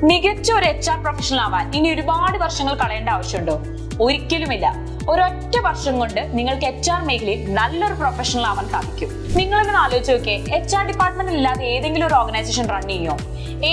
മികച്ച ഒരു HR professional ആവാൻ ഇനി ഒരുപാട് വർഷങ്ങൾ കളയേണ്ട ആവശ്യമുണ്ടോ? ഒരിക്കലുമില്ല. ഒരൊറ്റ വർഷം കൊണ്ട് നിങ്ങൾക്ക് HR മേഖലയിൽ നല്ലൊരു പ്രൊഫഷണൽ ആവാൻ സാധിക്കും. നിങ്ങളൊന്ന് ആലോചിച്ച് നോക്കിയേ, HR ഡിപ്പാർട്ട്മെന്റ് ഇല്ലാതെ ഏതെങ്കിലും ഒരു ഓർഗനൈസേഷൻ റൺ ചെയ്യോ?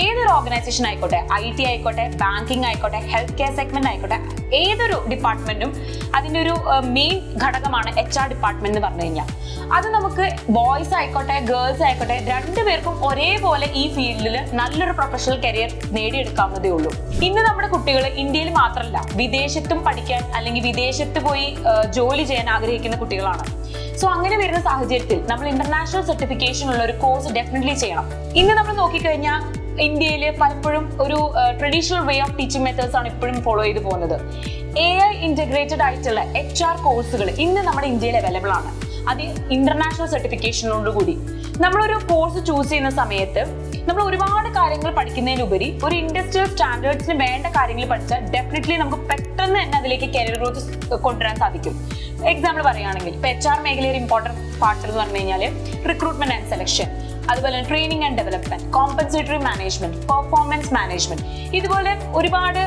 ഏതൊരു ഓർഗനൈസേഷൻ ആയിക്കോട്ടെ, IT ആയിക്കോട്ടെ, ബാങ്കിങ് ആയിക്കോട്ടെ, ഹെൽത്ത് കെയർ സെഗ്മെന്റ് ആയിക്കോട്ടെ, ഏതൊരു ഡിപ്പാർട്ട്മെന്റും അതിന്റെ ഒരു മെയിൻ ഘടകമാണ് HR ഡിപ്പാർട്ട്മെന്റ് എന്ന് പറഞ്ഞു കഴിഞ്ഞാൽ. അത് നമുക്ക് ബോയ്സ് ആയിക്കോട്ടെ ഗേൾസ് ആയിക്കോട്ടെ രണ്ടുപേർക്കും ഒരേപോലെ ഈ ഫീൽഡിൽ നല്ലൊരു പ്രൊഫഷണൽ കരിയർ നേടിയെടുക്കാവുന്നതേ ഉള്ളൂ. ഇന്ന് നമ്മുടെ കുട്ടികൾ ഇന്ത്യയിൽ മാത്രമല്ല വിദേശത്തും പഠിക്കാൻ അല്ലെങ്കിൽ വിദേശത്ത് പോയി ജോലി ചെയ്യാൻ ആഗ്രഹിക്കുന്ന കുട്ടികളാണ്. സോ അങ്ങനെ വരുന്ന സാഹചര്യത്തിൽ നമ്മൾ ഇന്റർനാഷണൽ സർട്ടിഫിക്കേഷൻ ഉള്ള ഒരു കോഴ്സ് ഡെഫിനറ്റ്ലി ചെയ്യണം. ഇന്ന് നമ്മൾ നോക്കിക്കഴിഞ്ഞാൽ ഇന്ത്യയിൽ പലപ്പോഴും ഒരു traditional way of teaching methods ആണ് ഇപ്പോഴും ഫോളോ ചെയ്ത് പോകുന്നത്. AI ഇന്റഗ്രേറ്റഡ് ആയിട്ടുള്ള HR കോഴ്സുകൾ ഇന്ന് നമ്മുടെ ഇന്ത്യയിൽ അവൈലബിൾ ആണ്. അത് ഇന്റർനാഷണൽ സർട്ടിഫിക്കേഷനോടുകൂടി നമ്മളൊരു കോഴ്സ് ചൂസ് ചെയ്യുന്ന സമയത്ത് നമ്മൾ ഒരുപാട് കാര്യങ്ങൾ പഠിക്കുന്നതിനുപരി ഒരു ഇൻഡസ്ട്രിയൽ സ്റ്റാൻഡേർഡ്സിന് വേണ്ട കാര്യങ്ങൾ പഠിച്ചാൽ ഡെഫിനറ്റ്ലി നമുക്ക് പെട്ടെന്ന് തന്നെ അതിലേക്ക് കരിയർ ഗ്രോത്ത് കൊണ്ടുവരാൻ സാധിക്കും. എക്സാമ്പിൾ പറയുകയാണെങ്കിൽ ഇപ്പൊ HR മേഖലയിൽ ഇമ്പോർട്ടൻറ്റ് പാർട്ട് എന്ന് പറഞ്ഞു കഴിഞ്ഞാൽ റിക്രൂട്ട്മെന്റ് ആൻഡ് സെലക്ഷൻ, അതുപോലെ training and development, compensatory management, performance management, ഇതുപോലെ ഒരുപാട്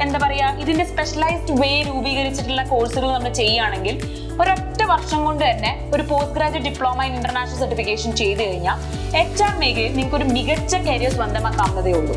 എന്താ പറയുക ഇതിന്റെ സ്പെഷ്യലൈസ്ഡ് വേ രൂപീകരിച്ചിട്ടുള്ള കോഴ്സുകൾ നമ്മൾ ചെയ്യുകയാണെങ്കിൽ ഒരൊറ്റ വർഷം കൊണ്ട് തന്നെ ഒരു post graduate diploma in international certification ചെയ്ത് കഴിഞ്ഞാൽ HR മേഖലയിൽ നിങ്ങൾക്ക് ഒരു മികച്ച കരിയർ സ്വന്തമാക്കാവുന്നതേ ഉള്ളൂ.